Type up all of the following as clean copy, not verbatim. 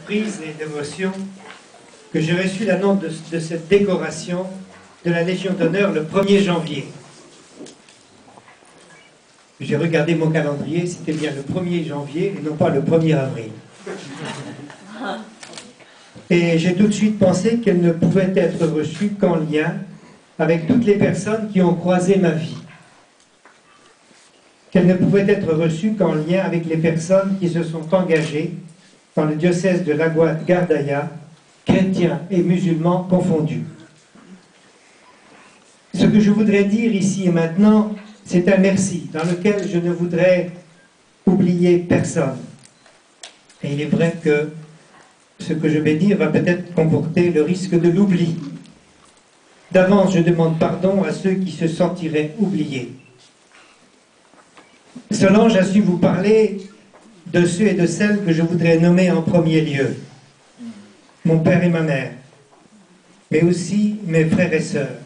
surprise et d'émotion que j'ai reçu l'annonce de cette décoration de la Légion d'honneur le 1er janvier. J'ai regardé mon calendrier, c'était bien le 1er janvier et non pas le 1er avril. Et j'ai tout de suite pensé qu'elle ne pouvait être reçue qu'en lien avec toutes les personnes qui ont croisé ma vie. Qu'elle ne pouvait être reçue qu'en lien avec les personnes qui se sont engagées dans le diocèse de Laguardia, chrétiens et musulmans confondus. Ce que je voudrais dire ici et maintenant, c'est un merci dans lequel je ne voudrais oublier personne. Et il est vrai que ce que je vais dire va peut-être comporter le risque de l'oubli. D'avance, je demande pardon à ceux qui se sentiraient oubliés. Solange a su vous parler de ceux et de celles que je voudrais nommer en premier lieu. Mon père et ma mère, mais aussi mes frères et sœurs.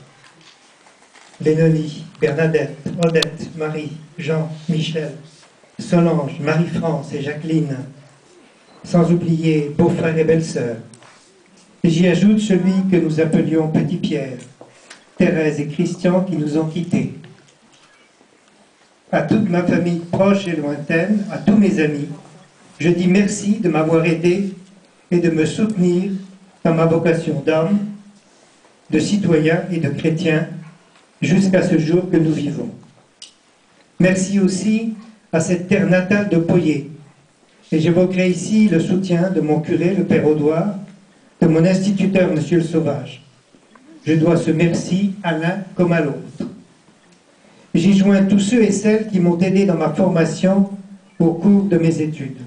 Léonie, Bernadette, Odette, Marie, Jean, Michel, Solange, Marie-France et Jacqueline, sans oublier beaux-frères et belles-sœurs. J'y ajoute celui que nous appelions Petit Pierre, Thérèse et Christian qui nous ont quittés. À toute ma famille proche et lointaine, à tous mes amis, je dis merci de m'avoir aidé et de me soutenir dans ma vocation d'homme, de citoyen et de chrétien, jusqu'à ce jour que nous vivons. Merci aussi à cette terre natale de Poyet. Et j'évoquerai ici le soutien de mon curé, le père Audoir, de mon instituteur, monsieur le Sauvage. Je dois ce merci à l'un comme à l'autre. J'y joins tous ceux et celles qui m'ont aidé dans ma formation au cours de mes études.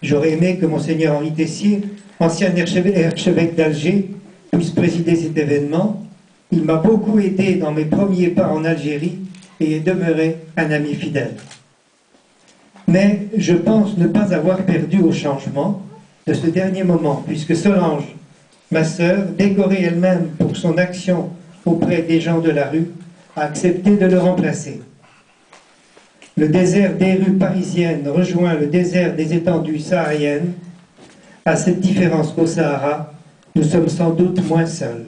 J'aurais aimé que monseigneur Henri Tessier, ancien archevêque d'Alger, puisse présider cet événement. Il m'a beaucoup aidé dans mes premiers pas en Algérie et est demeuré un ami fidèle. Mais je pense ne pas avoir perdu au changement de ce dernier moment, puisque Solange, ma sœur, décorée elle-même pour son action auprès des gens de la rue, a accepté de le remplacer. Le désert des rues parisiennes rejoint le désert des étendues sahariennes. À cette différence qu'au Sahara, nous sommes sans doute moins seuls.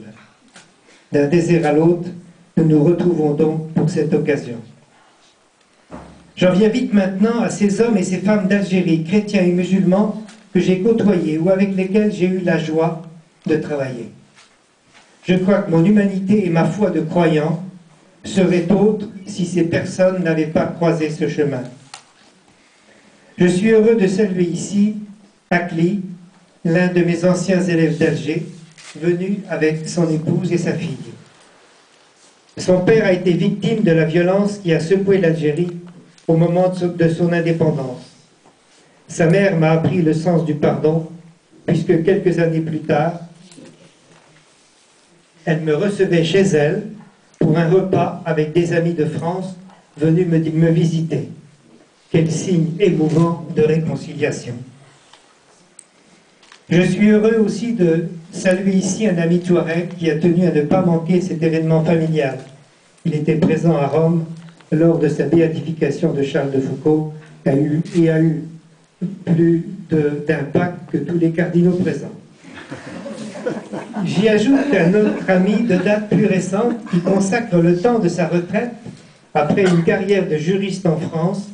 D'un désert à l'autre, nous nous retrouvons donc pour cette occasion. J'en viens vite maintenant à ces hommes et ces femmes d'Algérie, chrétiens et musulmans, que j'ai côtoyés ou avec lesquels j'ai eu la joie de travailler. Je crois que mon humanité et ma foi de croyant seraient autres si ces personnes n'avaient pas croisé ce chemin. Je suis heureux de saluer ici Akli, l'un de mes anciens élèves d'Alger, venu avec son épouse et sa fille. Son père a été victime de la violence qui a secoué l'Algérie au moment de son indépendance. Sa mère m'a appris le sens du pardon, puisque quelques années plus tard, elle me recevait chez elle pour un repas avec des amis de France venus me visiter. Quel signe émouvant de réconciliation. Je suis heureux aussi de saluer ici un ami touareg qui a tenu à ne pas manquer cet événement familial. Il était présent à Rome lors de sa béatification de Charles de Foucauld et a eu plus d'impact que tous les cardinaux présents. J'y ajoute un autre ami de date plus récente qui consacre le temps de sa retraite, après une carrière de juriste en France,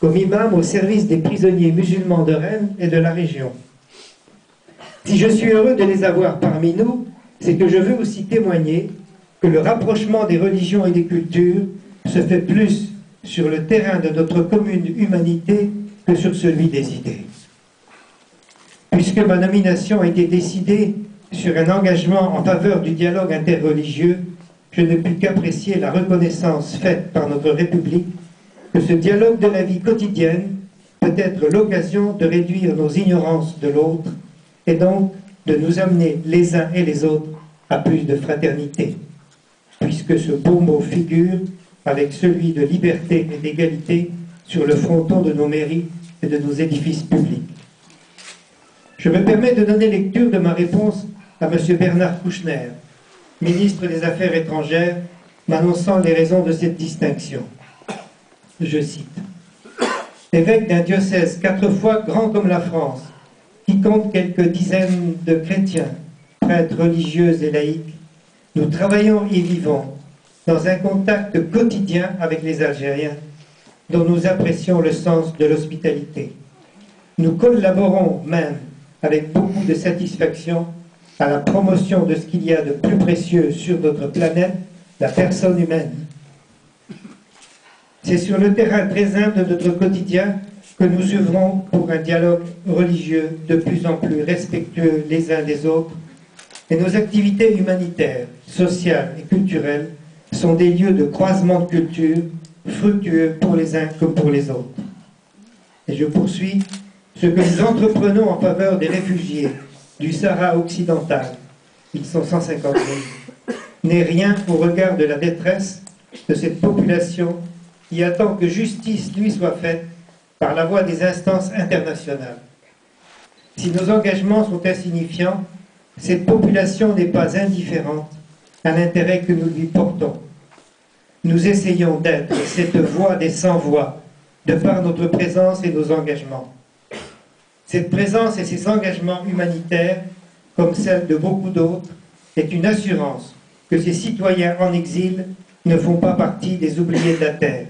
comme imam au service des prisonniers musulmans de Rennes et de la région. Si je suis heureux de les avoir parmi nous, c'est que je veux aussi témoigner que le rapprochement des religions et des cultures se fait plus sur le terrain de notre commune humanité que sur celui des idées. Puisque ma nomination a été décidée sur un engagement en faveur du dialogue interreligieux, je ne puis qu'apprécier la reconnaissance faite par notre République que ce dialogue de la vie quotidienne peut être l'occasion de réduire nos ignorances de l'autre et donc de nous amener les uns et les autres à plus de fraternité, puisque ce beau mot figure avec celui de liberté et d'égalité sur le fronton de nos mairies et de nos édifices publics. Je me permets de donner lecture de ma réponse à M. Bernard Kouchner, ministre des Affaires étrangères, m'annonçant les raisons de cette distinction. Je cite. « Évêque d'un diocèse 4 fois grand comme la France, qui compte quelques dizaines de chrétiens, prêtres religieux et laïcs, nous travaillons et vivons dans un contact quotidien avec les Algériens, dont nous apprécions le sens de l'hospitalité. Nous collaborons même avec beaucoup de satisfaction à la promotion de ce qu'il y a de plus précieux sur notre planète, la personne humaine. C'est sur le terrain très humble de notre quotidien que nous œuvrons pour un dialogue religieux de plus en plus respectueux les uns des autres, et nos activités humanitaires, sociales et culturelles sont des lieux de croisement de cultures fructueux pour les uns comme pour les autres. Et je poursuis, ce que nous entreprenons en faveur des réfugiés du Sahara occidental, ils sont 150 000, n'est rien au regard de la détresse de cette population qui attend que justice lui soit faite par la voie des instances internationales. Si nos engagements sont insignifiants, cette population n'est pas indifférente à l'intérêt que nous lui portons. Nous essayons d'être cette voix des sans-voix, de par notre présence et nos engagements. Cette présence et ces engagements humanitaires, comme celle de beaucoup d'autres, est une assurance que ces citoyens en exil ne font pas partie des oubliés de la terre.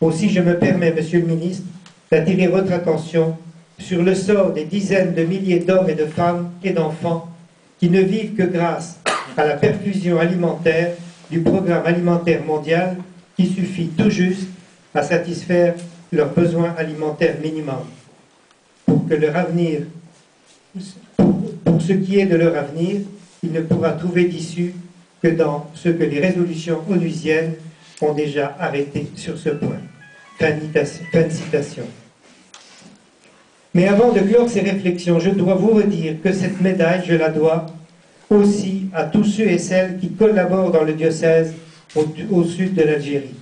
Aussi, je me permets, Monsieur le ministre, d'attirer votre attention sur le sort des dizaines de milliers d'hommes et de femmes et d'enfants qui ne vivent que grâce à la perfusion alimentaire du programme alimentaire mondial qui suffit tout juste à satisfaire leurs besoins alimentaires minimums. Pour ce qui est de leur avenir, il ne pourra trouver d'issue que dans ce que les résolutions onusiennes ont déjà arrêté sur ce point. Fin de citation. Mais avant de clore ces réflexions, je dois vous redire que cette médaille, je la dois aussi à tous ceux et celles qui collaborent dans le diocèse au sud de l'Algérie.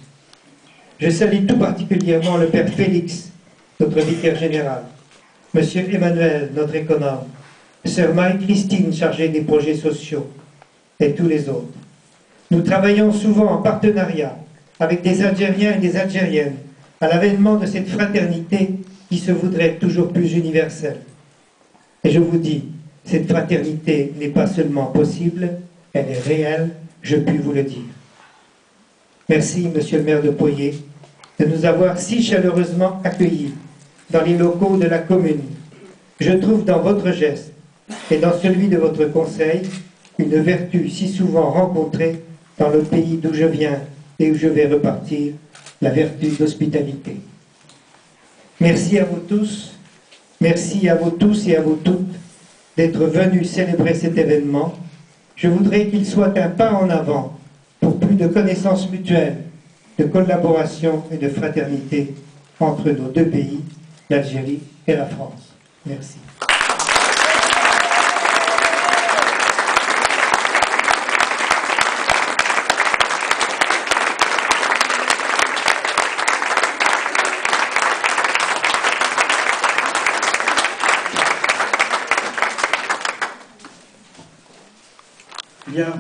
Je salue tout particulièrement le Père Félix, notre vicaire général, Monsieur Emmanuel, notre économe, Sœur Marie-Christine, chargée des projets sociaux, et tous les autres. Nous travaillons souvent en partenariat avec des Algériens et des Algériennes à l'avènement de cette fraternité qui se voudrait toujours plus universelle. Et je vous dis, cette fraternité n'est pas seulement possible, elle est réelle, je puis vous le dire. Merci, Monsieur le maire de Poyet, de nous avoir si chaleureusement accueillis dans les locaux de la commune. Je trouve dans votre geste et dans celui de votre conseil une vertu si souvent rencontrée dans le pays d'où je viens et où je vais repartir, la vertu d'hospitalité. Merci à vous tous, merci à vous tous et à vous toutes d'être venus célébrer cet événement. Je voudrais qu'il soit un pas en avant pour plus de connaissances mutuelles, de collaboration et de fraternité entre nos deux pays, l'Algérie et la France. Merci. Bien.